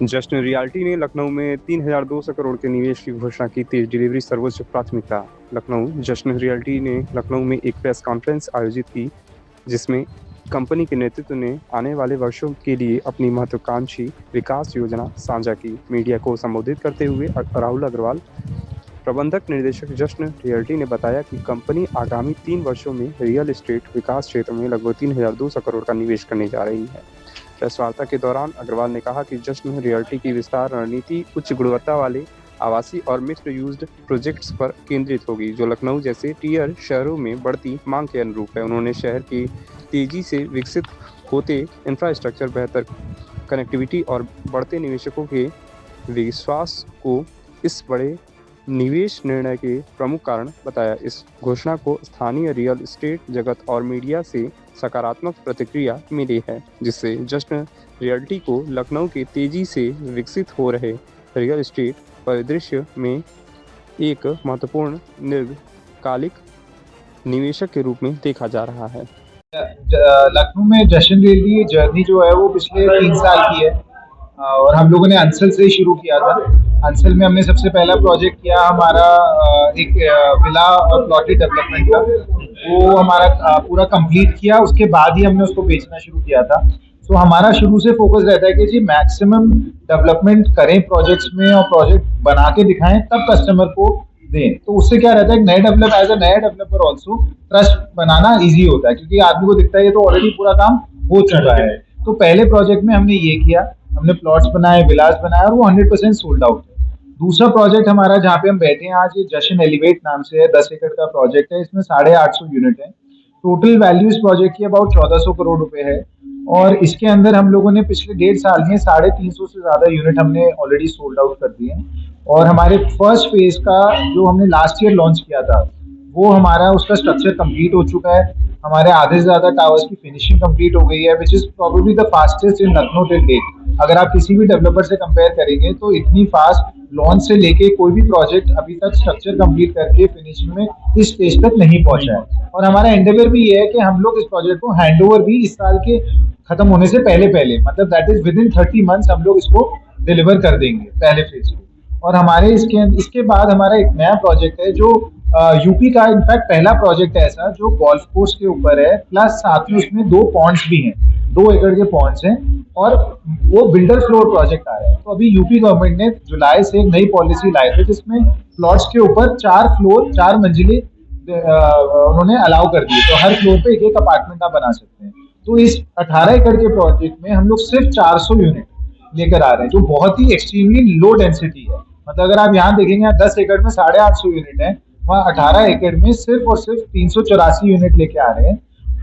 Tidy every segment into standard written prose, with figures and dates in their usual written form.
जश्न रियल्टी ने लखनऊ में 3,200 करोड़ के निवेश की घोषणा की। तेज डिलीवरी सर्वोच्च प्राथमिकता। लखनऊ। जश्न रियल्टी ने लखनऊ में एक प्रेस कॉन्फ्रेंस आयोजित की, जिसमें कंपनी के नेतृत्व ने आने वाले वर्षों के लिए अपनी महत्वाकांक्षी विकास योजना साझा की। मीडिया को संबोधित करते हुए राहुल अग्रवाल, प्रबंधक निर्देशक जश्न रियल्टी, ने बताया कि कंपनी आगामी 3 वर्षों में रियल एस्टेट विकास क्षेत्र में लगभग 3,200 करोड़ का निवेश करने जा रही है। प्रेस वार्ता के दौरान अग्रवाल ने कहा कि जश्न रियल्टी की विस्तार रणनीति उच्च गुणवत्ता वाले आवासीय और मिक्स्ड यूज्ड प्रोजेक्ट्स पर केंद्रित होगी, जो लखनऊ जैसे टियर शहरों में बढ़ती मांग के अनुरूप है। उन्होंने शहर के तेजी से विकसित होते इंफ्रास्ट्रक्चर, बेहतर कनेक्टिविटी और बढ़ते निवेशकों के विश्वास को इस बड़े निवेश निर्णय के प्रमुख कारण बताया। इस घोषणा को स्थानीय रियल एस्टेट जगत और मीडिया से सकारात्मक प्रतिक्रिया मिली है, जिससे जश्न रियल्टी को लखनऊ के तेजी से विकसित हो रहे रियल एस्टेट परिदृश्य में एक महत्वपूर्ण दीर्घकालिक निवेशक के रूप में देखा जा रहा है। लखनऊ में जश्न रियल्टी जर्नी जो है वो पिछले 3 साल की है और हम लोगों ने अंसल से शुरू किया था। अंसल में हमने सबसे पहला प्रोजेक्ट किया हमारा एक विला और प्लॉटेड डेवलपमेंट का, वो हमारा पूरा कंप्लीट किया। उसके बाद ही हमने उसको बेचना शुरू किया था। तो हमारा शुरू से फोकस रहता है कि जी मैक्सिमम डेवलपमेंट करें प्रोजेक्ट्स में और प्रोजेक्ट बना के दिखाएं, तब कस्टमर को दें। तो उससे क्या रहता है, नया डेवलपर ऑल्सो ट्रस्ट बनाना इजी होता है, क्योंकि आदमी को दिखता है ये तो ऑलरेडी पूरा काम हो चुका है। तो पहले प्रोजेक्ट में हमने ये किया, हमने प्लॉट्स बनाए, विलास बनाए और वो 100% सोल्ड आउट है। दूसरा प्रोजेक्ट हमारा जहाँ पे हम बैठे हैं आज, ये जश्न एलिवेट नाम से है, 10 एकड़ का प्रोजेक्ट है। इसमें 850 यूनिट है। टोटल वैल्यू इस प्रोजेक्ट की अबाउट 1400 करोड़ रुपए है और इसके अंदर हम लोगों ने पिछले 1.5 साल में 350 से ज्यादा यूनिट हमने ऑलरेडी सोल्ड आउट कर दिए हैं। और हमारे फर्स्ट फेज का जो हमने लास्ट ईयर लॉन्च किया था, वो हमारा उसका स्ट्रक्चर कंप्लीट हो चुका है। हमारे आधे से ज्यादा टावर्स की फिनिशिंग कंप्लीट हो गई है, which is probably the fastest in Lucknow till date. अगर आप किसी भी डेवलपर से कंपेयर करेंगे तो इतनी फास्ट लॉन्च से लेके कोई भी प्रोजेक्ट अभी तक स्ट्रक्चर कंप्लीट करके फिनिशिंग में इस स्टेज तक नहीं पहुंचा है। और हमारा एंडेवर भी ये है कि हम लोग इस प्रोजेक्ट को हैंडओवर भी इस साल के खत्म होने से पहले पहले, मतलब that is with in 30 months हम लोग इसको डिलीवर कर देंगे पहले फेज को। और हमारे इसके बाद हमारा एक नया प्रोजेक्ट है जो यूपी का इनफैक्ट पहला प्रोजेक्ट है ऐसा, जो गोल्फ कोर्स के ऊपर है, प्लस साथ में उसमें 2 पॉन्ड्स भी हैं, 2 एकड़ के पॉन्ड्स हैं और वो बिल्डर फ्लोर प्रोजेक्ट आ रहा है। तो अभी यूपी गवर्नमेंट ने जुलाई से एक नई पॉलिसी लाई थी, जिसमें प्लॉट्स के ऊपर 4 फ्लोर 4 मंजिले उन्होंने अलाउ कर दी, तो हर फ्लोर पे एक अपार्टमेंट आप बना सकते हैं। तो इस 18 एकड़ के प्रोजेक्ट में हम लोग सिर्फ 400 यूनिट लेकर आ रहे हैं, जो बहुत ही एक्सट्रीमली लो डेंसिटी है। मतलब अगर आप यहाँ देखेंगे, यहाँ 10 एकड़ में 850 यूनिट है, वहाँ 18 एकड़ में सिर्फ और सिर्फ 384 यूनिट लेके आ रहे हैं।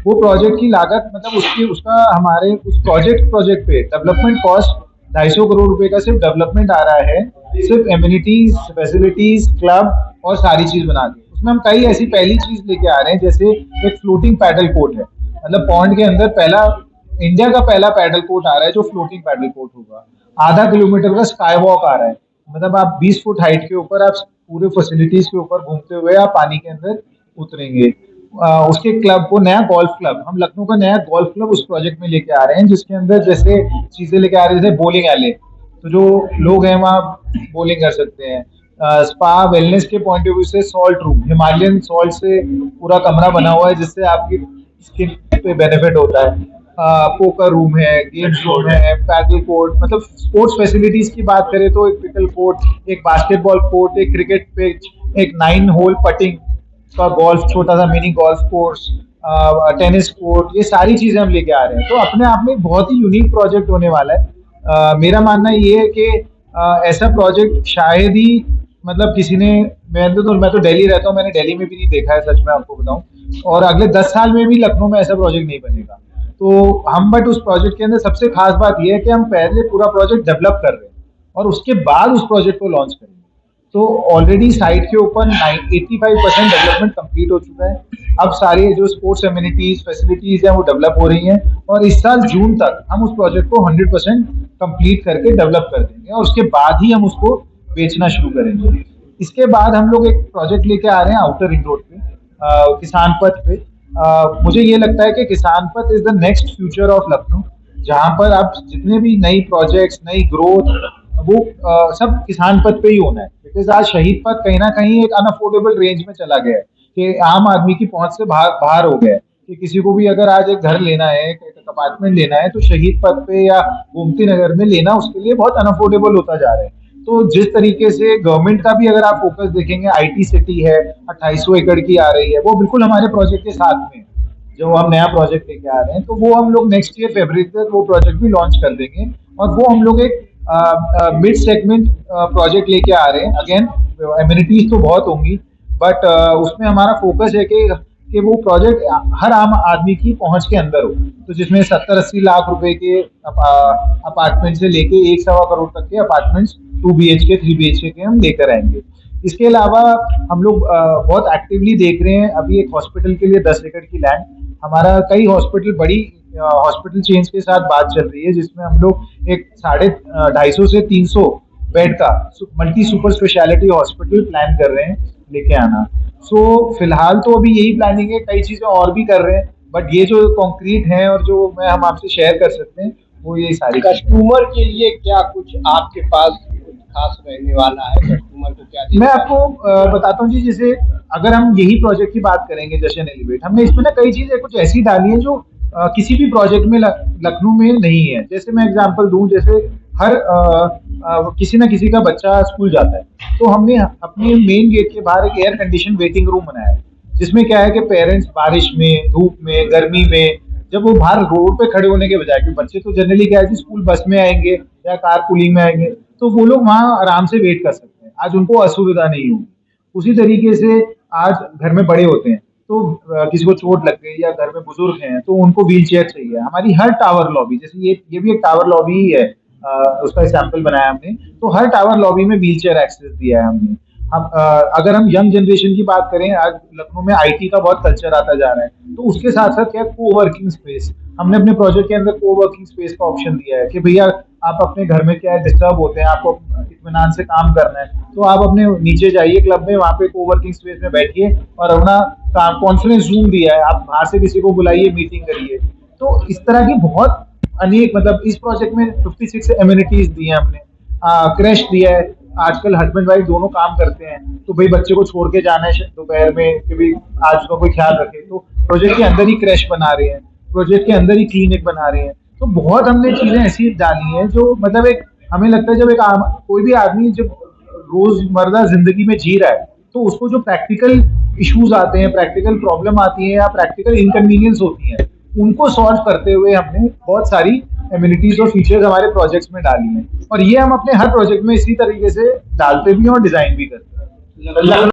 वो प्रोजेक्ट की लागत, मतलब उसका हमारे उस प्रोजेक्ट पे डेवलपमेंट कॉस्ट 250 करोड़ रुपए का सिर्फ डेवलपमेंट आ रहा है, सिर्फ एमिनिटीज, फैसिलिटीज, क्लब और सारी चीज बना के। उसमें हम कई ऐसी पहली चीज लेके आ रहे हैं, जैसे एक फ्लोटिंग पैडल कोर्ट है, मतलब पॉन्ड के अंदर पहला इंडिया का पहला पैडल कोर्ट आ रहा है जो फ्लोटिंग पैडल कोर्ट होगा। आधा किलोमीटर का स्काई वॉक आ रहा है, मतलब आप 20 फुट हाइट के ऊपर आप पूरे फैसिलिटीज के ऊपर घूमते हुए आप पानी के अंदर उतरेंगे। उसके क्लब को नया गोल्फ क्लब, हम लखनऊ का नया गोल्फ क्लब उस प्रोजेक्ट में लेके आ रहे हैं, जिसके अंदर जैसे चीजें लेके आ रहे हैं, जैसे बोलिंग एले, तो जो लोग हैं वहाँ बोलिंग कर सकते हैं। स्पा वेलनेस के पॉइंट ऑफ व्यू से सॉल्ट रूम, हिमालयन सॉल्ट से पूरा कमरा बना हुआ है, जिससे आपकी स्किन पे बेनिफिट होता है। पोकर रूम है, गेम्स रूम है, पैडल कोर्ट, मतलब स्पोर्ट्स फैसिलिटीज की बात करें तो एक पिकल कोर्ट, एक बास्केटबॉल कोर्ट, एक क्रिकेट पिच, एक 9 होल पटिंग का गोल्फ, छोटा सा mini golf course, tennis court, ये सारी चीजें हम लेके आ रहे हैं। तो अपने आप में बहुत ही यूनिक प्रोजेक्ट होने वाला है। मेरा मानना ये है कि ऐसा प्रोजेक्ट शायद ही, मतलब किसी ने, मैं तो दिल्ली रहता हूँ, मैंने दिल्ली में भी नहीं देखा है, सच में आपको बताऊं, और अगले 10 साल में भी लखनऊ में ऐसा प्रोजेक्ट नहीं बनेगा। तो हम बट उस प्रोजेक्ट के अंदर सबसे खास बात यह है कि हम पहले पूरा प्रोजेक्ट डेवलप कर रहे हैं और उसके बाद उस प्रोजेक्ट को लॉन्च करेंगे। तो ऑलरेडी साइट के ऊपर 85% डेवलपमेंट कंप्लीट हो चुका है। अब सारी जो स्पोर्ट्स एमिनिटीज फैसिलिटीज हैं वो डेवलप हो रही हैं और इस साल जून तक हम उस प्रोजेक्ट को 100% कंप्लीट करके डेवलप कर देंगे और उसके बाद ही हम उसको बेचना शुरू करेंगे। इसके बाद हम लोग एक प्रोजेक्ट लेके आ रहे हैं आउटर रिंग रोड पे, किसान पथ पे। मुझे ये लगता है कि किसान पथ is the next future of Lucknow. जहाँ पर आप जितने भी नई प्रोजेक्ट्स, नई ग्रोथ, वो सब किसान पथ पे ही होना है। बिकॉज आज शहीद पथ कहीं ना कहीं एक अनअफोर्डेबल रेंज में चला गया है कि आम आदमी की पहुंच से बाहर बाहर हो गया है कि किसी को भी अगर आज एक घर लेना है, एक अपार्टमेंट लेना है, तो शहीद पथ पे या गोमती नगर में लेना उसके लिए बहुत अनअफोर्डेबल होता जा रहा है। तो जिस तरीके से गवर्नमेंट का भी अगर आप फोकस देखेंगे, आईटी सिटी है 2800 एकड़ की आ रही है, वो बिल्कुल हमारे प्रोजेक्ट के साथ में है। जो हम नया प्रोजेक्ट लेके आ रहे हैं, तो वो हम लोग नेक्स्ट ईयर फरवरी तक वो प्रोजेक्ट भी लॉन्च कर देंगे। और वो हम लोग एक मिड सेगमेंट प्रोजेक्ट लेके आ रहे हैं। अगेन एमिनिटीज तो बहुत होंगी, बट उसमें हमारा फोकस है कि वो प्रोजेक्ट हर आम आदमी की पहुंच के अंदर हो। तो जिसमें 70-80 लाख रुपए के अपार्टमेंट से लेके 1-1.25 करोड़ तक के अपार्टमेंट्स 2 BHK 3 BHK के हम लेकर आएंगे। इसके अलावा हम लोग बहुत एक्टिवली देख रहे हैं, अभी एक हॉस्पिटल के लिए 10 एकड़ की लैंड, हमारा कई हॉस्पिटल, बड़ी हॉस्पिटल चेन्स के साथ बात चल रही है, जिसमें हम लोग एक 250 से 300 बेड का multi super speciality hospital plan कर रहे हैं लेके आना। सो फिलहाल तो अभी यही प्लानिंग है, कई चीजें और भी कर रहे हैं, बट ये जो कॉन्क्रीट है और जो मैं हम आपसे शेयर कर सकते हैं वो ये सारी। कस्टमर के लिए क्या कुछ आपके पास कुछ खास रहने वाला है? कस्टमर को क्या मैं आपको बताता हूँ जी। जैसे अगर हम यही प्रोजेक्ट की बात करेंगे, जशन एलिवेट, हमने इसमें ना कई चीजें कुछ ऐसी डाली हैं जो किसी भी प्रोजेक्ट में लखनऊ में नहीं है। जैसे मैं एग्जांपल दूं, जैसे हर किसी ना किसी का बच्चा स्कूल जाता है, तो हमने अपने मेन गेट के बाहर एक एयर कंडीशन वेटिंग रूम बनाया है, जिसमें क्या है कि पेरेंट्स बारिश में, धूप में, गर्मी में, जब वो बाहर रोड पे खड़े होने के बजाय, क्योंकि बच्चे तो जनरली क्या है कि स्कूल बस में आएंगे या कार पूलिंग में आएंगे, तो वो लोग वहाँ आराम से वेट कर सकते हैं। आज उनको असुविधा नहीं होगी। उसी तरीके से आज घर में बड़े होते हैं, तो किसी को चोट लग गई या घर में बुजुर्ग हैं, तो उनको व्हील चेयर चाहिए। हमारी हर टावर लॉबी, जैसे ये भी एक टावर लॉबी ही है, उसका सैंपल बनाया हमने, तो हर टावर लॉबी में व्हील चेयर एक्सेस दिया है हमने। हम अगर हम यंग जनरेशन की बात करें, आज लखनऊ में आईटी का बहुत कल्चर आता जा रहा है, तो उसके साथ साथ क्या कोवर्किंग स्पेस, हमने अपने प्रोजेक्ट के अंदर कोवर्किंग स्पेस का ऑप्शन दिया है कि भैया आप अपने घर में क्या है, डिस्टर्ब होते हैं, आपको इत्मीनान से काम करना है, तो आप अपने नीचे जाइए क्लब में, वहाँ पे कोवर्किंग स्पेस में बैठिए और अपना कॉन्फ्रेंस जूम दिया है, आप बाहर से किसी को बुलाइए, मीटिंग करिए। तो इस तरह की बहुत अनेक, मतलब इस प्रोजेक्ट में 56 एमिनिटीज दी है हमने। क्रैश दिया है, आजकल हस्बैंड वाइफ दोनों काम करते हैं, तो भाई बच्चे को छोड़ के जाना है दोपहर में कि भाई आज उसका कोई ख्याल रखे, तो प्रोजेक्ट के अंदर ही क्रैश बना रहे हैं, प्रोजेक्ट के अंदर ही क्लिनिक बना रहे हैं। तो बहुत हमने चीजें ऐसी डाली हैं जो मतलब एक हमें लगता है जब एक कोई भी आदमी जब रोजमर्रा जिंदगी में जी रहा है, तो उसको जो प्रैक्टिकल इश्यूज आते हैं, प्रैक्टिकल प्रॉब्लम आती है या प्रैक्टिकल इनकन्वीनियंस होती है, उनको सॉल्व करते हुए हमने बहुत सारी एमिनिटीज और फीचर्स हमारे प्रोजेक्ट्स में डाली हैं। और ये हम अपने हर प्रोजेक्ट में इसी तरीके से डालते भी हैं और डिजाइन भी करते हैं।